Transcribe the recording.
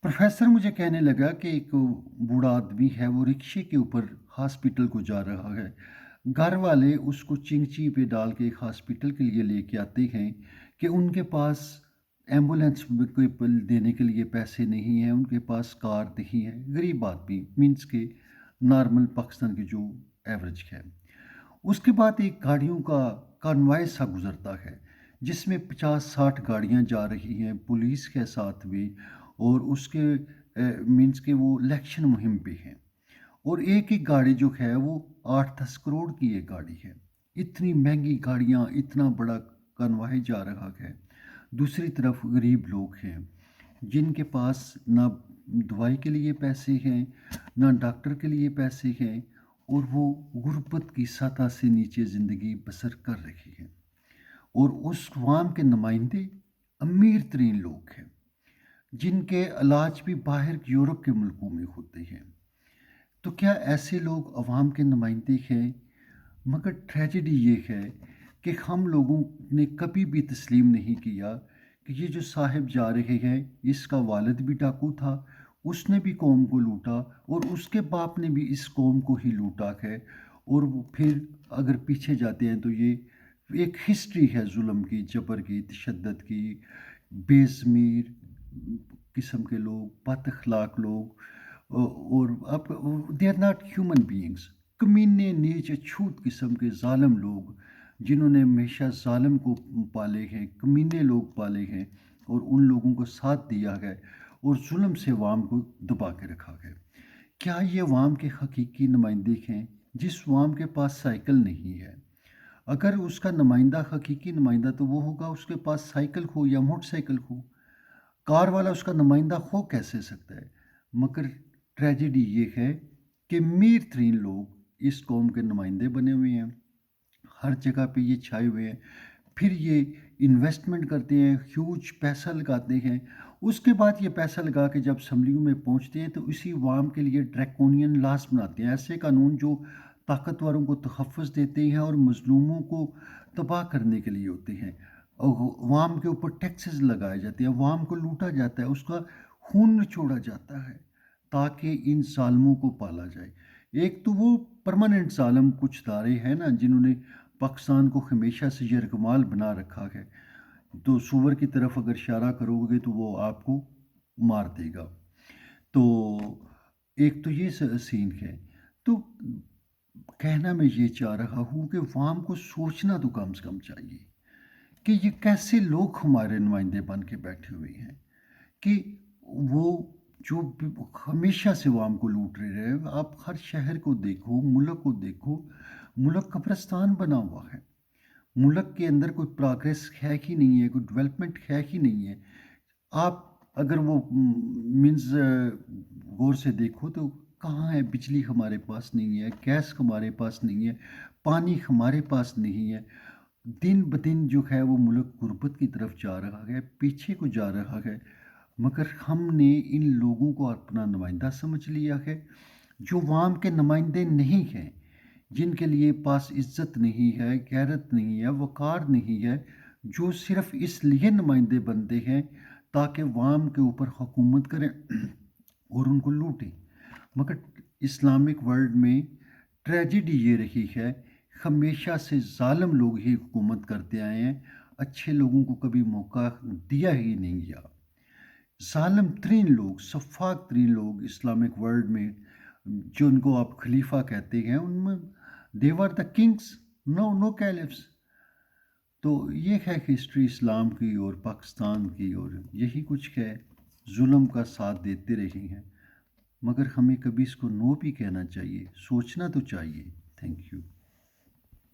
Professor मुझे कहने लगा कि एक बूढ़ा आदमी है, वो रिक्शे के ऊपर हॉस्पिटल को जा रहा है। घर वाले उसको चिंची पे डाल के एक हॉस्पिटल के लिए लेके आते हैं कि उनके पास एम्बुलेंस के देने के लिए पैसे नहीं हैं, उनके पास कार नहीं है। गरीब आदमी मीन्स के नॉर्मल पाकिस्तान की जो एवरेज है। उसके बाद एक गाड़ियों का कॉन्वॉय सा गुजरता है, जिसमें 50-60 गाड़ियां जा रही हैं पुलिस के साथ भी, और उसके मीन्स के वो इलेक्शन मुहिम पे हैं। और एक एक गाड़ी जो है वो 8-10 करोड़ की एक गाड़ी है। इतनी महंगी गाड़ियां, इतना बड़ा कॉन्वॉय जा रहा है। दूसरी तरफ गरीब लोग हैं जिनके पास ना दवाई के लिए पैसे हैं, ना डॉक्टर के लिए पैसे हैं, और वो गुर्बत की सतह से नीचे ज़िंदगी बसर कर रही हैं। और उस अवाम के नुमाइंदे अमीर तरीन लोग हैं, जिनके इलाज भी बाहर यूरोप के मुल्कों में होते हैं। तो क्या ऐसे लोग अवाम के नुमाइंदे हैं? मगर ट्रेजेडी ये है कि हम लोगों ने कभी भी तस्लीम नहीं किया कि ये जो साहिब जा रहे हैं, इसका वालिद भी डाकू था, उसने भी कौम को लूटा, और उसके बाप ने भी इस कौम को ही लूटा है। और वो फिर अगर पीछे जाते हैं तो ये एक हिस्ट्री है जुल्म की, जबर की, तशद्दुद की। बेज़मीर किस्म के लोग, बद अखलाक लोग, और अब they are not human beings. कमीने, नीच, अछूत किस्म के ज़ालिम लोग, जिन्होंने हमेशा ज़ालिम को पाले हैं, कमीने लोग पाले हैं, और उन लोगों को साथ दिया है और जुल्म से अवाम को दबा के रखा है। क्या ये अवाम के हकीकी नुमाइंदे हैं? जिस अवाम के पास साइकिल नहीं है, अगर उसका नुमाइंदा हकीकी नुमाइंदा, तो वो होगा उसके पास साइकिल हो या मोटरसाइकिल हो। कार वाला उसका नुमाइंदा हो कैसे सकता है? मगर ट्रेजेडी ये है कि मीर तरीन लोग इस कौम के नुमाइंदे बने हुए हैं, हर जगह पे ये छाए हुए हैं। फिर ये इन्वेस्टमेंट करते हैं, ह्यूज पैसा लगाते हैं। उसके बाद ये पैसा लगा के जब असम्बलियों में पहुंचते हैं तो इसी अवाम के लिए ड्रैकोनियन लॉस बनाते हैं, ऐसे कानून जो ताकतवरों को तहफ़्फ़ुज़ देते हैं और मज़लूमों को तबाह करने के लिए होते हैं। अवाम के ऊपर टैक्सेस लगाए जाते हैं, अवाम को लूटा जाता है, उसका खून निचोड़ा जाता है ताकि इन ज़ालिमों को पाला जाए। एक तो वो परमानेंट ज़ालिम कुछ इदारे हैं ना, जिन्होंने पाकिस्तान को हमेशा से यरगमाल बना रखा है। तो सूअर की तरफ अगर इशारा करोगे तो वो आपको मार देगा। तो एक तो ये सीन है। तो कहना मैं ये चाह रहा हूँ कि अवाम को सोचना तो कम से कम चाहिए कि ये कैसे लोग हमारे नुमाइंदे बन के बैठे हुए हैं, कि वो जो हमेशा से अवाम को लूट रहे हैं। आप हर शहर को देखो, मुल्क को देखो, मुल्क कब्रिस्तान बना हुआ है। मुल्क के अंदर कोई प्रोग्रेस है ही नहीं है, कोई डेवलपमेंट है ही नहीं है। आप अगर वो मीन्स गौर से देखो तो कहाँ है? बिजली हमारे पास नहीं है, गैस हमारे पास नहीं है, पानी हमारे पास नहीं है। दिन ब दिन जो है वो मुल्क गुर्बत की तरफ जा रहा है, पीछे को जा रहा है। मगर हमने इन लोगों को अपना नुमाइंदा समझ लिया है, जो अवाम के नुमाइंदे नहीं हैं, जिनके लिए पास इज़्ज़त नहीं है, गैरत नहीं है, वक़ार नहीं है, जो सिर्फ़ इसलिए नुमाइंदे बनते हैं ताकि अवाम के ऊपर हुकूमत करें और उनको लूटें। मगर इस्लामिक वर्ल्ड में ट्रेजेडी ये रही है, हमेशा से ज़ालिम लोग ही हुकूमत करते आए हैं, अच्छे लोगों को कभी मौका दिया ही नहीं गया। ज़ालिम तरीन लोग, सफ़ाक तरीन लोग इस्लामिक वर्ल्ड में, जो उनको आप खलीफा कहते हैं, उनमें they were the kings, no caliphs. तो ये है हिस्ट्री इस्लाम की और पाकिस्तान की, और यही कुछ है। जुल्म का साथ देते रहे हैं, मगर हमें कभी इसको नो भी कहना चाहिए, सोचना तो चाहिए। Thank you.